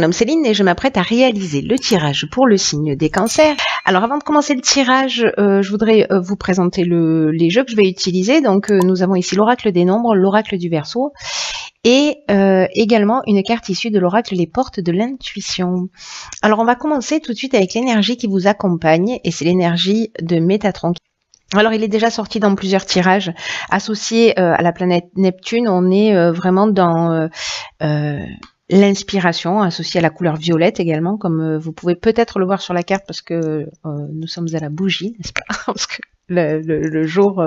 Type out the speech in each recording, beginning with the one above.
Je m'appelle Céline et je m'apprête à réaliser le tirage pour le signe des cancers. Alors avant de commencer le tirage, je voudrais vous présenter les jeux que je vais utiliser. Donc nous avons ici l'oracle des nombres, l'oracle du Verseau et également une carte issue de l'oracle les portes de l'intuition. Alors on va commencer tout de suite avec l'énergie qui vous accompagne et c'est l'énergie de Métatron. Alors il est déjà sorti dans plusieurs tirages associés à la planète Neptune. On est vraiment dans l'inspiration associée à la couleur violette également, comme vous pouvez peut-être le voir sur la carte parce que nous sommes à la bougie, n'est-ce pas? Parce que le jour,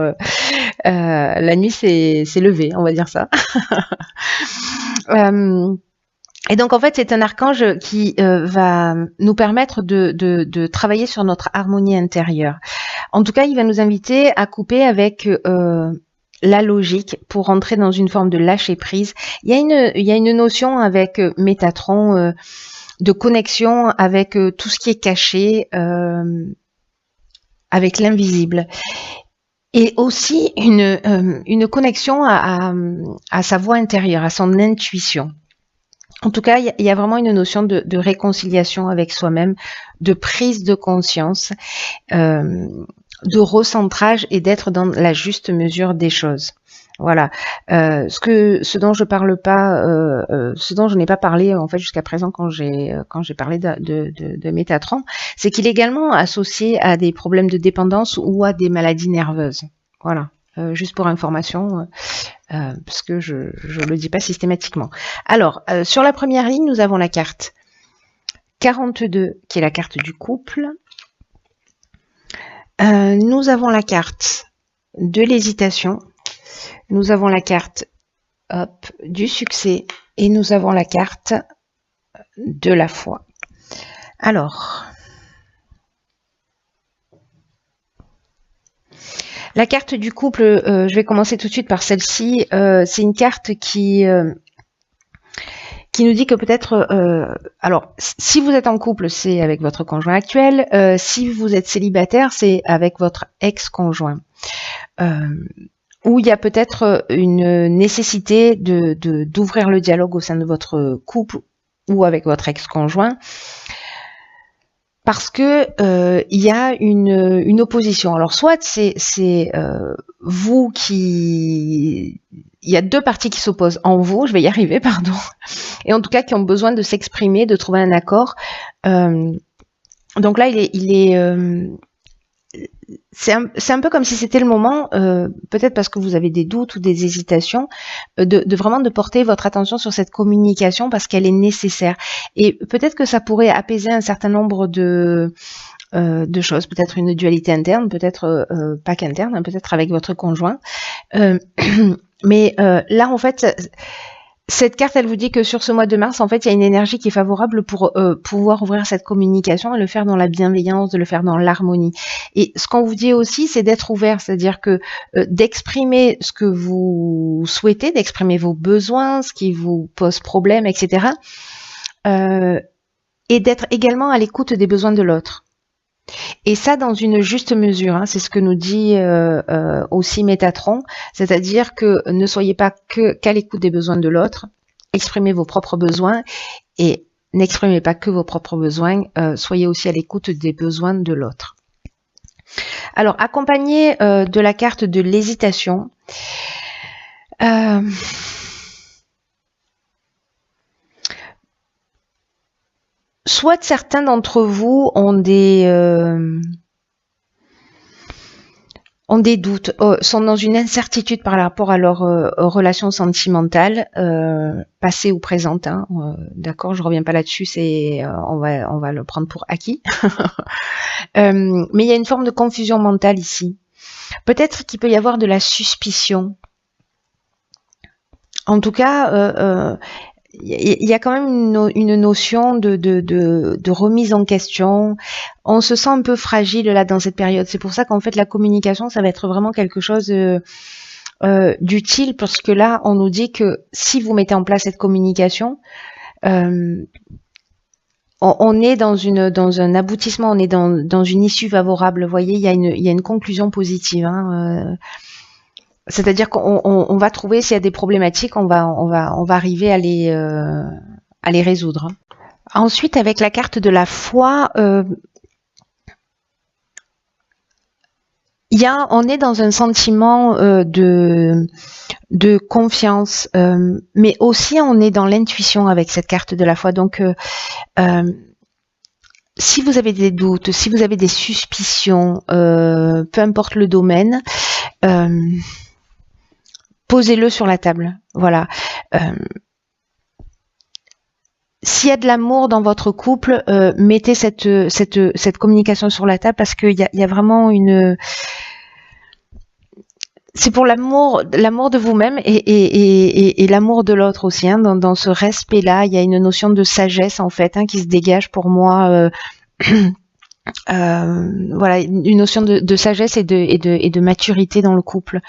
la nuit s'est levée, on va dire ça. Et donc en fait c'est un archange qui va nous permettre de travailler sur notre harmonie intérieure. En tout cas il va nous inviter à couper avec la logique pour entrer dans une forme de lâcher prise. Il y a une notion avec Métatron de connexion avec tout ce qui est caché, avec l'invisible. Et aussi une connexion à sa voix intérieure, à son intuition. En tout cas, il y a vraiment une notion de réconciliation avec soi-même, de prise de conscience, de recentrage et d'être dans la juste mesure des choses. Voilà. Ce dont je parle pas, ce dont je n'ai pas parlé en fait jusqu'à présent quand j'ai parlé de Métatron, c'est qu'il est également associé à des problèmes de dépendance ou à des maladies nerveuses. Voilà. Juste pour information, parce que je le dis pas systématiquement. Alors, sur la première ligne, nous avons la carte 42, qui est la carte du couple. Nous avons la carte de l'hésitation. Nous avons la carte du succès. Et nous avons la carte de la foi. Alors, la carte du couple, je vais commencer tout de suite par celle-ci. C'est une carte qui nous dit que peut-être, alors si vous êtes en couple, c'est avec votre conjoint actuel. Si vous êtes célibataire, c'est avec votre ex-conjoint. Où il y a peut-être une nécessité d'ouvrir le dialogue au sein de votre couple ou avec votre ex-conjoint. Parce que il y a une opposition. Alors soit c'est vous qui... Il y a deux parties qui s'opposent en vous, je vais y arriver, pardon, et en tout cas qui ont besoin de s'exprimer, de trouver un accord. Donc là, c'est un peu comme si c'était le moment, peut-être parce que vous avez des doutes ou des hésitations, de vraiment de porter votre attention sur cette communication parce qu'elle est nécessaire. Et peut-être que ça pourrait apaiser un certain nombre de choses, peut-être une dualité interne, peut-être pas qu'interne, hein, peut-être avec votre conjoint. Mais là, en fait, cette carte, elle vous dit que sur ce mois de mars, en fait, il y a une énergie qui est favorable pour pouvoir ouvrir cette communication et le faire dans la bienveillance, de le faire dans l'harmonie. Et ce qu'on vous dit aussi, c'est d'être ouvert, c'est-à-dire que d'exprimer ce que vous souhaitez, d'exprimer vos besoins, ce qui vous pose problème, etc. Et d'être également à l'écoute des besoins de l'autre. Et ça dans une juste mesure, hein, c'est ce que nous dit aussi Métatron, c'est-à-dire que ne soyez pas qu'à l'écoute des besoins de l'autre, exprimez vos propres besoins et n'exprimez pas que vos propres besoins, soyez aussi à l'écoute des besoins de l'autre. Alors, accompagné de la carte de l'hésitation, soit certains d'entre vous ont des doutes, sont dans une incertitude par rapport à leur relation sentimentale, passée ou présente. Hein, d'accord, je reviens pas là-dessus, on va le prendre pour acquis. Mais il y a une forme de confusion mentale ici. Peut-être qu'il peut y avoir de la suspicion. En tout cas, il y a quand même une notion de remise en question. On se sent un peu fragile là dans cette période. C'est pour ça qu'en fait la communication, ça va être vraiment quelque chose d'utile parce que là, on nous dit que si vous mettez en place cette communication, on est dans un aboutissement, on est dans une issue favorable. Vous voyez, il y a une conclusion positive. Hein, c'est-à-dire qu'on va trouver s'il y a des problématiques, on va arriver à les résoudre. Ensuite, avec la carte de la foi, on est dans un sentiment de confiance, mais aussi on est dans l'intuition avec cette carte de la foi. Donc, si vous avez des doutes, si vous avez des suspicions, peu importe le domaine, posez-le sur la table. Voilà. S'il y a de l'amour dans votre couple, mettez cette communication sur la table parce qu'il y a vraiment une... C'est pour l'amour de vous-même et l'amour de l'autre aussi. Hein, dans ce respect-là, il y a une notion de sagesse en fait qui se dégage pour moi. Voilà, une notion de sagesse et de maturité dans le couple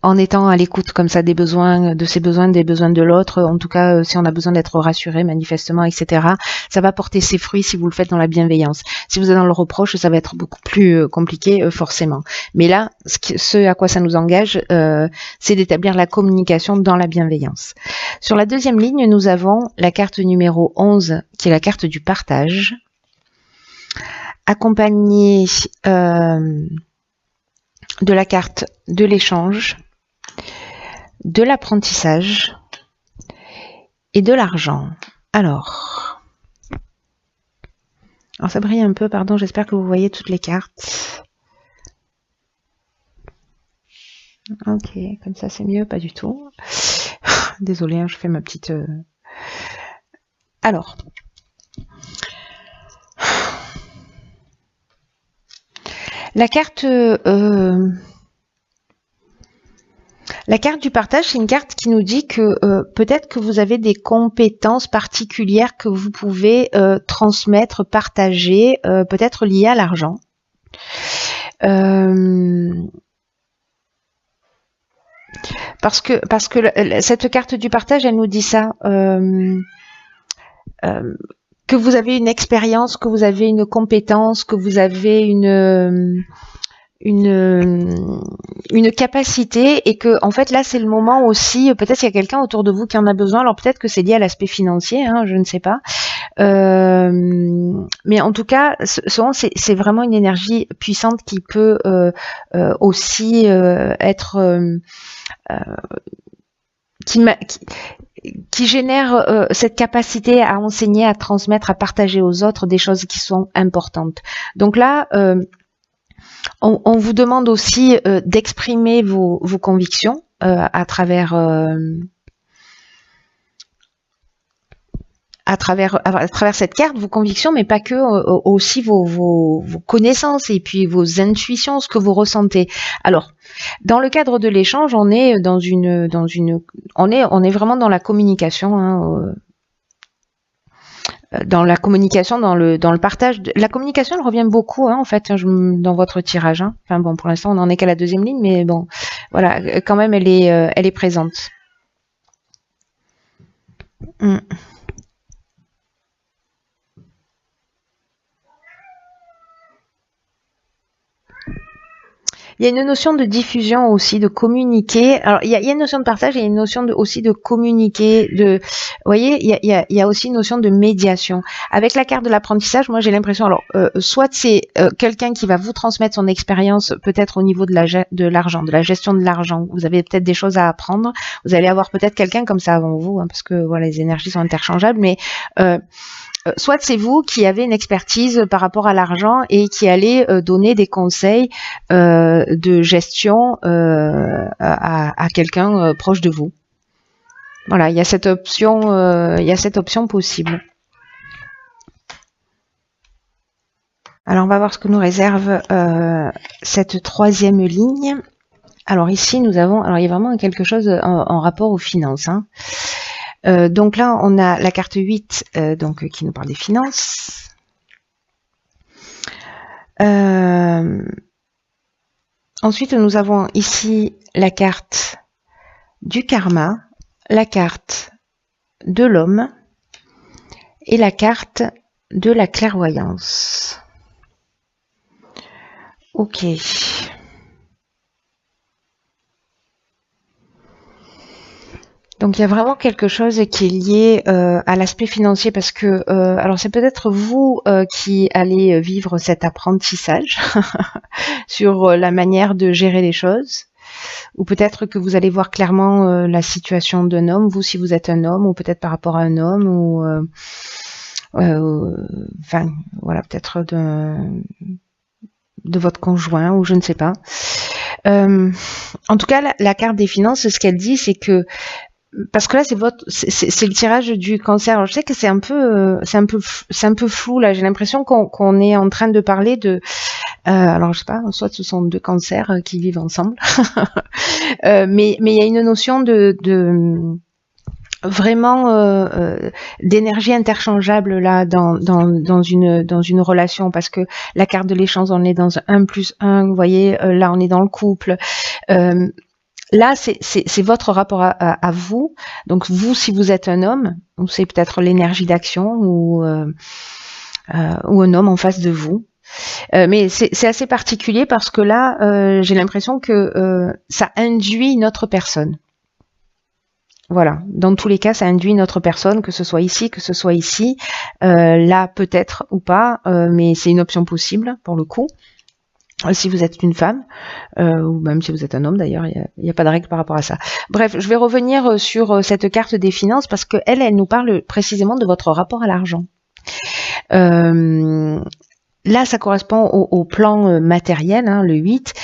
en étant à l'écoute comme ça des besoins, des besoins de l'autre. En tout cas, si on a besoin d'être rassuré manifestement, etc. Ça va porter ses fruits si vous le faites dans la bienveillance. Si vous êtes dans le reproche, ça va être beaucoup plus compliqué forcément. Mais là, ce à quoi ça nous engage, c'est d'établir la communication dans la bienveillance. Sur la deuxième ligne, nous avons la carte numéro 11, qui est la carte du partage, accompagnée de la carte de l'échange, de l'apprentissage et de l'argent. Alors, ça brille un peu, pardon, j'espère que vous voyez toutes les cartes. Ok, comme ça c'est mieux, pas du tout. Désolée, hein, je fais ma petite... Alors, la carte du partage, c'est une carte qui nous dit que peut-être que vous avez des compétences particulières que vous pouvez transmettre, partager, peut-être liées à l'argent. Parce que cette carte du partage, elle nous dit ça. Que vous avez une expérience, que vous avez une compétence, que vous avez une capacité et que en fait là c'est le moment aussi, peut-être qu'il y a quelqu'un autour de vous qui en a besoin, alors peut-être que c'est lié à l'aspect financier, hein, je ne sais pas, mais en tout cas souvent c'est vraiment une énergie puissante qui peut aussi être qui génère cette capacité à enseigner, à transmettre, à partager aux autres des choses qui sont importantes. Donc là on vous demande aussi d'exprimer vos convictions à travers cette carte, vos convictions, mais pas que, aussi vos connaissances et puis vos intuitions, ce que vous ressentez. Alors, dans le cadre de l'échange, on est on est vraiment dans la communication. Hein, dans la communication, dans le partage. La communication, elle revient beaucoup, hein, en fait, dans votre tirage. Hein. Enfin bon, pour l'instant, on n'en est qu'à la deuxième ligne, mais bon, voilà, quand même, elle est présente. Il y a une notion de diffusion aussi, de communiquer. Alors, il y a une notion de partage et une notion aussi de communiquer. Vous voyez, il y a aussi une notion de médiation. Avec la carte de l'apprentissage, moi, j'ai l'impression, alors, soit c'est quelqu'un qui va vous transmettre son expérience, peut-être au niveau de l'argent, de la gestion de l'argent. Vous avez peut-être des choses à apprendre. Vous allez avoir peut-être quelqu'un comme ça avant vous, hein, parce que voilà, les énergies sont interchangeables, mais soit c'est vous qui avez une expertise par rapport à l'argent et qui allez donner des conseils de gestion à quelqu'un proche de vous. Voilà, il y a cette option possible. Alors on va voir ce que nous réserve cette troisième ligne. Alors ici nous avons, alors il y a vraiment quelque chose en rapport aux finances. Hein. Donc là, on a la carte 8 donc, qui nous parle des finances. Ensuite, nous avons ici la carte du karma, la carte de l'homme et la carte de la clairvoyance. Ok. Donc il y a vraiment quelque chose qui est lié à l'aspect financier parce que alors c'est peut-être vous qui allez vivre cet apprentissage sur la manière de gérer les choses, ou peut-être que vous allez voir clairement la situation d'un homme, vous si vous êtes un homme, ou peut-être par rapport à un homme, ou enfin voilà, peut-être de votre conjoint, ou je ne sais pas. En tout cas, la carte des finances, ce qu'elle dit, c'est que parce que là c'est le tirage du cancer. Alors je sais que c'est un peu flou là. J'ai l'impression qu'on est en train de parler de alors je sais pas, soit ce sont deux cancers qui vivent ensemble, mais il y a une notion de vraiment d'énergie interchangeable là dans une relation, parce que la carte de l'échange, on est dans un 1+1, vous voyez, là on est dans le couple. Là, c'est votre rapport à vous. Donc, vous, si vous êtes un homme, c'est peut-être l'énergie d'action ou un homme en face de vous. Mais c'est assez particulier parce que là, j'ai l'impression que ça induit une autre personne. Voilà. Dans tous les cas, ça induit une autre personne, que ce soit ici, que ce soit ici. Là, peut-être ou pas, mais c'est une option possible pour le coup. Si vous êtes une femme, ou même si vous êtes un homme d'ailleurs, il n'y a pas de règle par rapport à ça. Bref, je vais revenir sur cette carte des finances parce qu'elle nous parle précisément de votre rapport à l'argent. Là, ça correspond au plan matériel, hein, le 8.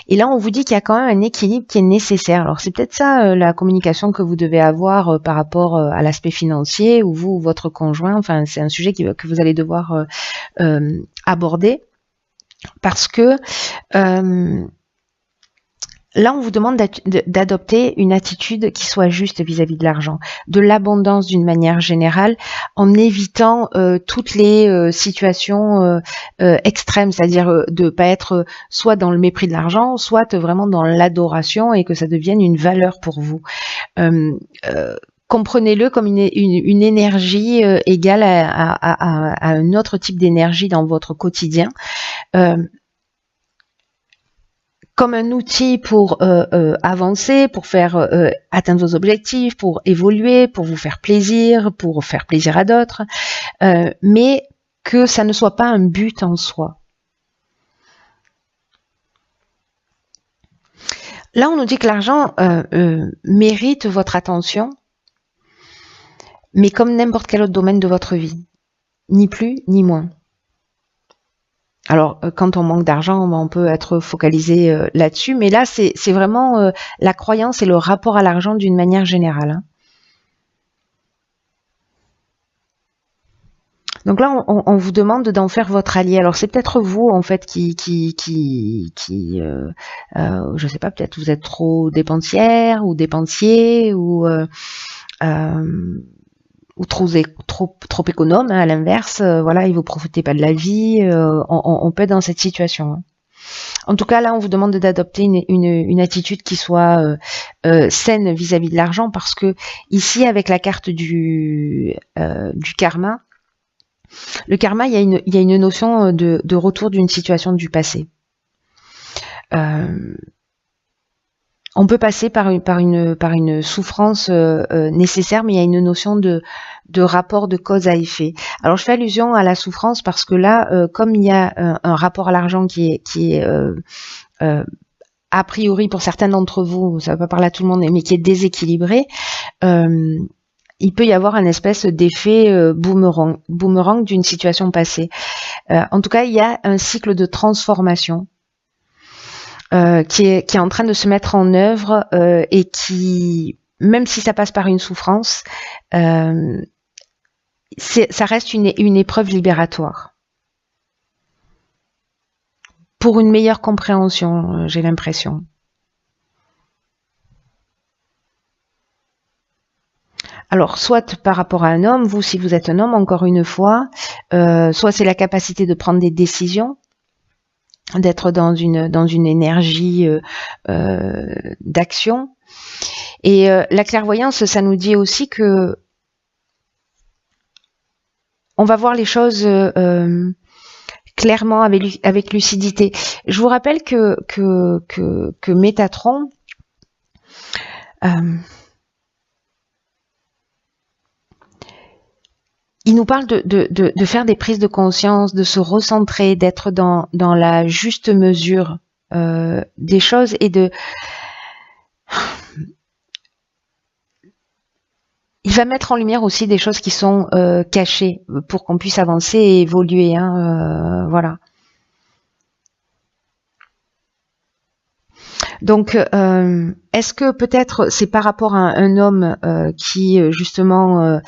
Et là, on vous dit qu'il y a quand même un équilibre qui est nécessaire. Alors, c'est peut-être ça la communication que vous devez avoir par rapport à l'aspect financier, ou vous ou votre conjoint. Enfin, c'est un sujet que vous allez devoir aborder. Parce que là, on vous demande d'adopter une attitude qui soit juste vis-à-vis de l'argent, de l'abondance d'une manière générale, en évitant toutes les situations extrêmes, c'est-à-dire de pas être soit dans le mépris de l'argent, soit vraiment dans l'adoration et que ça devienne une valeur pour vous. Comprenez-le comme une énergie égale à un autre type d'énergie dans votre quotidien. Comme un outil pour avancer, pour faire atteindre vos objectifs, pour évoluer, pour vous faire plaisir à d'autres, mais que ça ne soit pas un but en soi. Là, on nous dit que l'argent mérite votre attention, mais comme n'importe quel autre domaine de votre vie, ni plus ni moins. Alors, quand on manque d'argent, on peut être focalisé là-dessus, mais là, c'est vraiment la croyance et le rapport à l'argent d'une manière générale. Hein. Donc là, on vous demande d'en faire votre allié. Alors, c'est peut-être vous, en fait, je sais pas, peut-être vous êtes trop dépensière ou dépensier ou trop économe, hein, à l'inverse, voilà, et vous profitez pas de la vie, on peut être dans cette situation. Hein. En tout cas, là, on vous demande d'adopter une attitude qui soit saine vis-à-vis de l'argent, parce que ici, avec la carte du karma, le karma, il y a une notion de retour d'une situation du passé. On peut passer par une souffrance nécessaire, mais il y a une notion de rapport de cause à effet. Alors je fais allusion à la souffrance parce que là, comme il y a un rapport à l'argent qui est a priori pour certains d'entre vous, ça ne va pas parler à tout le monde, mais qui est déséquilibré, il peut y avoir un espèce d'effet boomerang d'une situation passée. En tout cas, il y a un cycle de transformation qui est en train de se mettre en œuvre et qui, même si ça passe par une souffrance, ça reste une épreuve libératoire. Pour une meilleure compréhension, j'ai l'impression. Alors, soit par rapport à un homme, vous, si vous êtes un homme, encore une fois, soit c'est la capacité de prendre des décisions, d'être dans une énergie d'action. Et la clairvoyance, ça nous dit aussi que on va voir les choses clairement avec lucidité. Je vous rappelle que Métatron il nous parle de faire des prises de conscience, de se recentrer, d'être dans la juste mesure des choses et de... Il va mettre en lumière aussi des choses qui sont cachées pour qu'on puisse avancer et évoluer. Hein, voilà. Donc, est-ce que peut-être c'est par rapport à un homme qui justement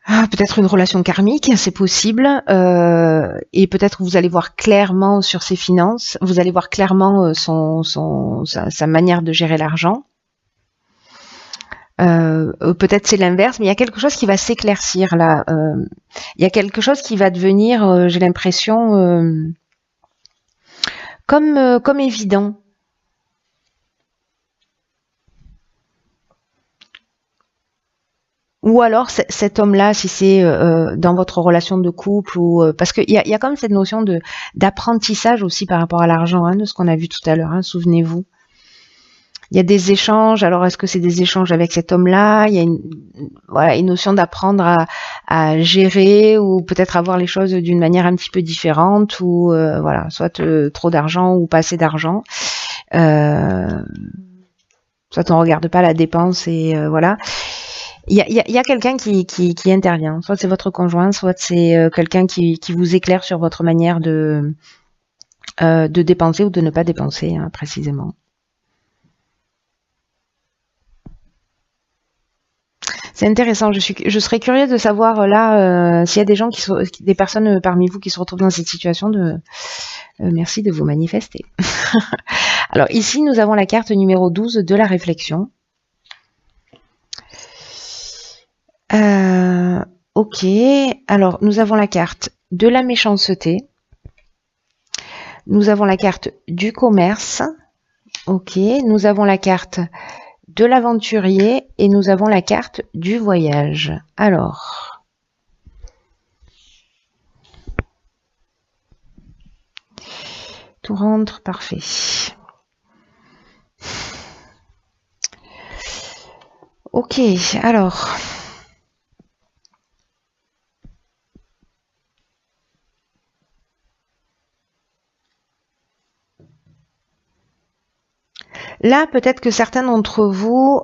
peut-être une relation karmique, c'est possible, et peut-être vous allez voir clairement sur ses finances, vous allez voir clairement sa manière de gérer l'argent. Peut-être c'est l'inverse, mais il y a quelque chose qui va s'éclaircir là. Il y a quelque chose qui va devenir, j'ai l'impression, comme évident. Ou alors cet homme-là, si c'est dans votre relation de couple, ou parce qu'il y a quand même cette notion d'apprentissage aussi par rapport à l'argent, hein, de ce qu'on a vu tout à l'heure. Hein, souvenez-vous. Il y a des échanges. Alors, est-ce que c'est des échanges avec cet homme-là? Il y a une notion d'apprendre à gérer ou peut-être avoir les choses d'une manière un petit peu différente, ou voilà, soit trop d'argent ou pas assez d'argent. Soit on regarde pas la dépense et voilà. Il y a quelqu'un qui intervient. Soit c'est votre conjoint, soit c'est quelqu'un qui vous éclaire sur votre manière de dépenser ou de ne pas dépenser, hein, précisément. C'est intéressant. Je serais curieuse de savoir là s'il y a des gens des personnes parmi vous qui se retrouvent dans cette situation merci de vous manifester. Alors ici, nous avons la carte numéro 12 de la réflexion. Ok. Alors, nous avons la carte de la méchanceté. Nous avons la carte du commerce. Ok. Nous avons la carte de l'aventurier et nous avons la carte du voyage. Alors, tout rentre, parfait. Ok, alors. Là, peut-être que certains d'entre vous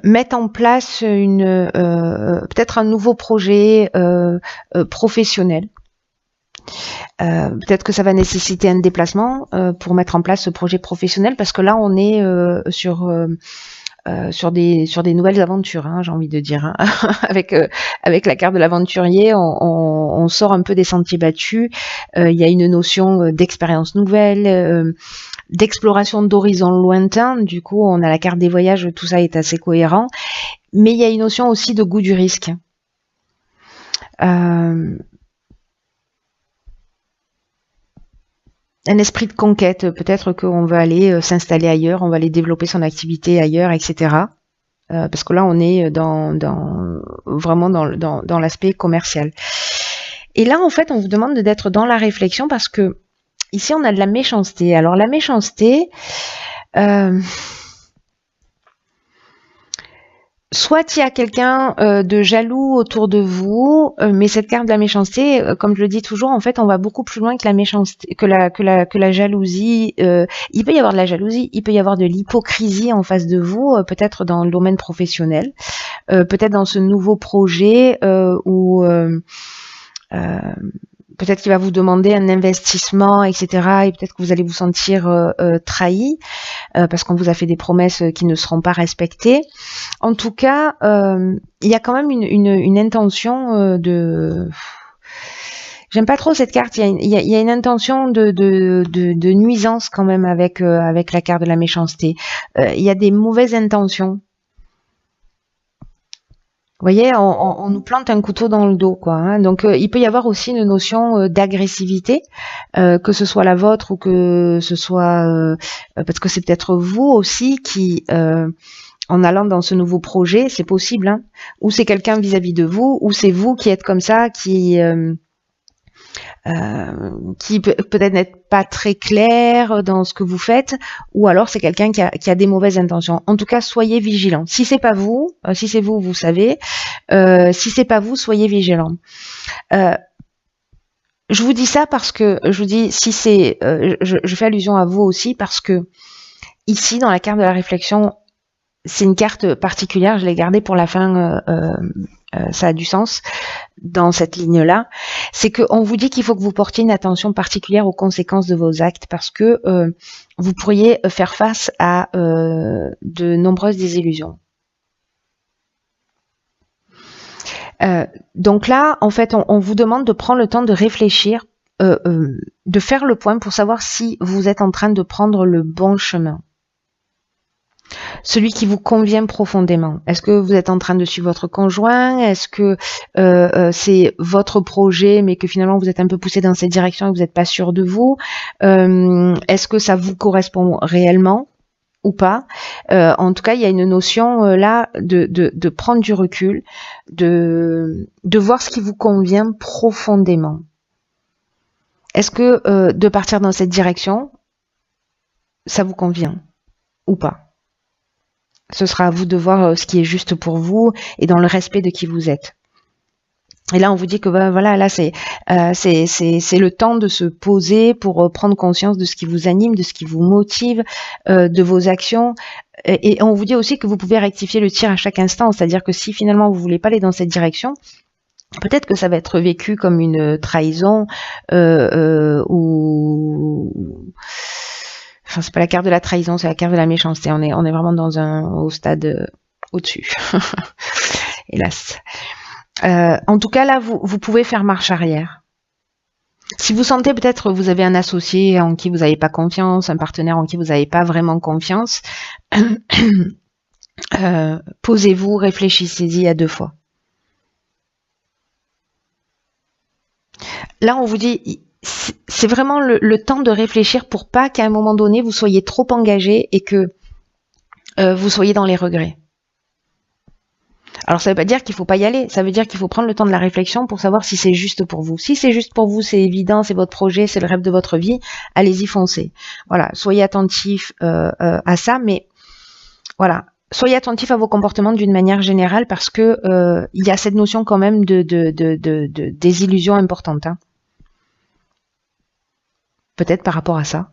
mettent en place peut-être un nouveau projet professionnel. Peut-être que ça va nécessiter un déplacement pour mettre en place ce projet professionnel, parce que là, on est sur des nouvelles aventures, hein, j'ai envie de dire. Hein. avec la carte de l'aventurier, on sort un peu des sentiers battus. Il y a une notion d'expérience nouvelle, d'exploration d'horizons lointains. Du coup, on a la carte des voyages, tout ça est assez cohérent. Mais il y a une notion aussi de goût du risque. Un esprit de conquête, peut-être qu'on va aller s'installer ailleurs, on va aller développer son activité ailleurs, etc. Parce que là, on est vraiment dans l'aspect commercial. Et là, en fait, on vous demande d'être dans la réflexion parce que ici, on a de la méchanceté. Alors, la méchanceté, soit il y a quelqu'un de jaloux autour de vous, mais cette carte de la méchanceté, comme je le dis toujours, en fait, on va beaucoup plus loin que la méchanceté, que la jalousie. Il peut y avoir de la jalousie, il peut y avoir de l'hypocrisie en face de vous, peut-être dans le domaine professionnel, peut-être dans ce nouveau projet où peut-être qu'il va vous demander un investissement, etc. Et peut-être que vous allez vous sentir trahi parce qu'on vous a fait des promesses qui ne seront pas respectées. En tout cas, il y a quand même une intention de... J'aime pas trop cette carte. Il y a une intention de nuisance quand même avec la carte de la méchanceté. Il y a des mauvaises intentions. Vous voyez, on nous plante un couteau dans le dos, quoi. Hein. Donc, il peut y avoir aussi une notion d'agressivité, que ce soit la vôtre ou que ce soit parce que c'est peut-être vous aussi qui, en allant dans ce nouveau projet, c'est possible, hein, ou c'est quelqu'un vis-à-vis de vous, ou c'est vous qui êtes comme ça, qui qui peut-être n'est pas très clair dans ce que vous faites, ou alors c'est quelqu'un qui a des mauvaises intentions. En tout cas, soyez vigilant. Si c'est pas vous, si c'est vous, vous savez. Si c'est pas vous, soyez vigilant. Je vous dis ça parce que je vous dis, si c'est, je fais allusion à vous aussi parce que ici, dans la carte de la réflexion, c'est une carte particulière. Je l'ai gardée pour la fin. Ça a du sens dans cette ligne-là. C'est qu'on vous dit qu'il faut que vous portiez une attention particulière aux conséquences de vos actes parce que vous pourriez faire face à de nombreuses désillusions. Donc là, en fait, on vous demande de prendre le temps de réfléchir, de faire le point pour savoir si vous êtes en train de prendre le bon chemin. Celui qui vous convient profondément. Est-ce que vous êtes en train de suivre votre conjoint? Est-ce que c'est votre projet, mais que finalement vous êtes un peu poussé dans cette direction et vous n'êtes pas sûr de vous? Est-ce que ça vous correspond réellement ou pas? En tout cas, il y a une notion là de prendre du recul, de voir ce qui vous convient profondément. Est-ce que de partir dans cette direction, ça vous convient ou pas? Ce sera à vous de voir ce qui est juste pour vous et dans le respect de qui vous êtes. Et là, on vous dit que voilà, là c'est le temps de se poser pour prendre conscience de ce qui vous anime, de ce qui vous motive, de vos actions. Et on vous dit aussi que vous pouvez rectifier le tir à chaque instant, c'est-à-dire que si finalement vous voulez pas aller dans cette direction, peut-être que ça va être vécu comme une trahison ou enfin, c'est pas la carte de la trahison, c'est la carte de la méchanceté. On est vraiment au stade au-dessus. Hélas. En tout cas, là, vous pouvez faire marche arrière. Si vous sentez peut-être vous avez un associé en qui vous n'avez pas confiance, un partenaire en qui vous n'avez pas vraiment confiance, posez-vous, réfléchissez-y à 2 fois. Là, on vous dit, c'est vraiment le temps de réfléchir pour pas qu'à un moment donné, vous soyez trop engagé et que vous soyez dans les regrets. Alors, ça ne veut pas dire qu'il ne faut pas y aller. Ça veut dire qu'il faut prendre le temps de la réflexion pour savoir si c'est juste pour vous. Si c'est juste pour vous, c'est évident, c'est votre projet, c'est le rêve de votre vie, allez-y, foncez. Voilà, soyez attentifs à ça, mais voilà. Soyez attentifs à vos comportements d'une manière générale parce que il y a cette notion quand même de désillusion importante. Hein. Peut-être par rapport à ça.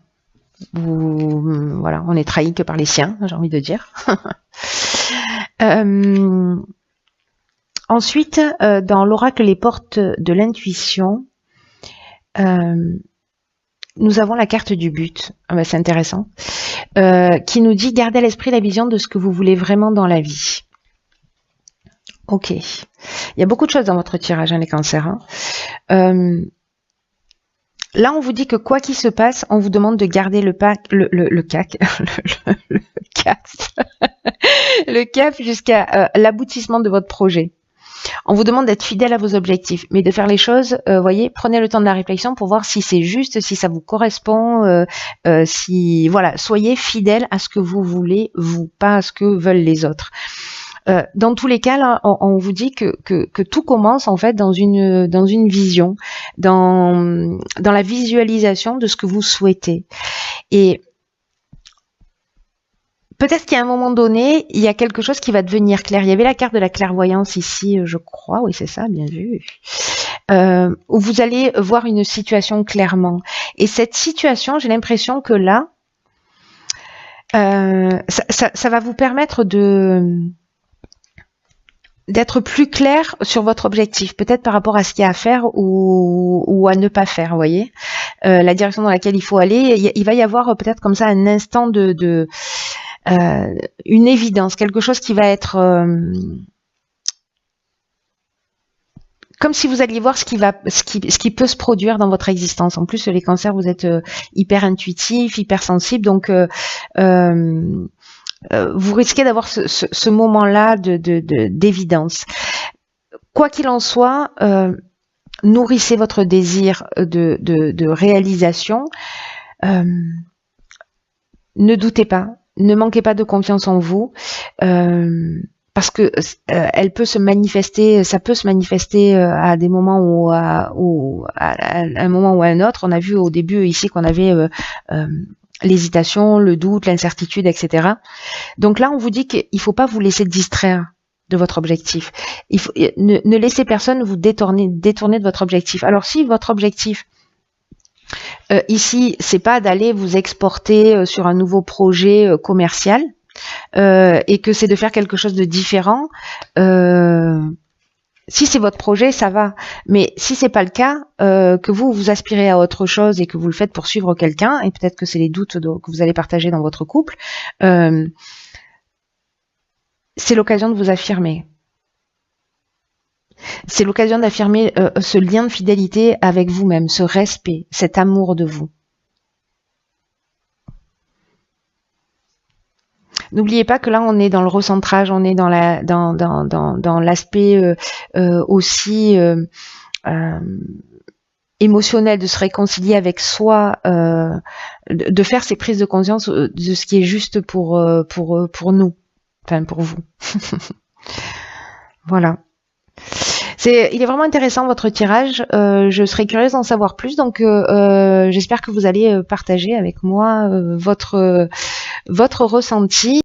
Voilà, on est trahi que par les siens, j'ai envie de dire. Ensuite, dans l'oracle Les Portes de l'intuition, nous avons la carte du but. Ah ben, c'est intéressant. Qui nous dit gardez à l'esprit la vision de ce que vous voulez vraiment dans la vie. Ok. Il y a beaucoup de choses dans votre tirage, hein, les cancers. Hein. Là, on vous dit que quoi qu'il se passe, on vous demande de garder le cap jusqu'à l'aboutissement de votre projet. On vous demande d'être fidèle à vos objectifs, mais de faire les choses, voyez, prenez le temps de la réflexion pour voir si c'est juste, si ça vous correspond, si voilà, soyez fidèle à ce que vous voulez, vous, pas à ce que veulent les autres. Dans tous les cas, là, on vous dit que tout commence en fait dans une vision, dans la visualisation de ce que vous souhaitez. Et peut-être qu'à un moment donné, il y a quelque chose qui va devenir clair. Il y avait la carte de la clairvoyance ici, je crois. Oui, c'est ça, bien vu. Où vous allez voir une situation clairement. Et cette situation, j'ai l'impression que là, ça va vous permettre d'être plus clair sur votre objectif, peut-être par rapport à ce qu'il y a à faire ou à ne pas faire, vous voyez. La direction dans laquelle il faut aller, il va y avoir peut-être comme ça un instant une évidence, quelque chose qui va être comme si vous alliez voir ce qui peut se produire dans votre existence. En plus, les cancers, vous êtes hyper intuitifs, hyper sensibles, donc vous risquez d'avoir ce moment-là d'évidence. Quoi qu'il en soit, nourrissez votre désir de réalisation. Ne doutez pas, ne manquez pas de confiance en vous. parce que elle peut se manifester, ça peut se manifester à des moments ou à un moment ou à un autre. On a vu au début ici qu'on avait l'hésitation, le doute, l'incertitude, etc. Donc là, on vous dit qu'il ne faut pas vous laisser distraire de votre objectif. Ne laissez personne vous détourner de votre objectif. Alors si votre objectif ici, c'est pas d'aller vous exporter sur un nouveau projet commercial, et que c'est de faire quelque chose de différent, si c'est votre projet, ça va. Mais si c'est pas le cas, que vous aspirez à autre chose et que vous le faites pour suivre quelqu'un, et peut-être que c'est les doutes que vous allez partager dans votre couple, c'est l'occasion de vous affirmer. C'est l'occasion d'affirmer ce lien de fidélité avec vous-même, ce respect, cet amour de vous. N'oubliez pas que là, on est dans le recentrage, on est dans l'aspect aussi émotionnel, de se réconcilier avec soi, de faire ces prises de conscience de ce qui est juste pour nous, enfin pour vous. Voilà. Il est vraiment intéressant votre tirage. Je serais curieuse d'en savoir plus, donc j'espère que vous allez partager avec moi votre ressenti.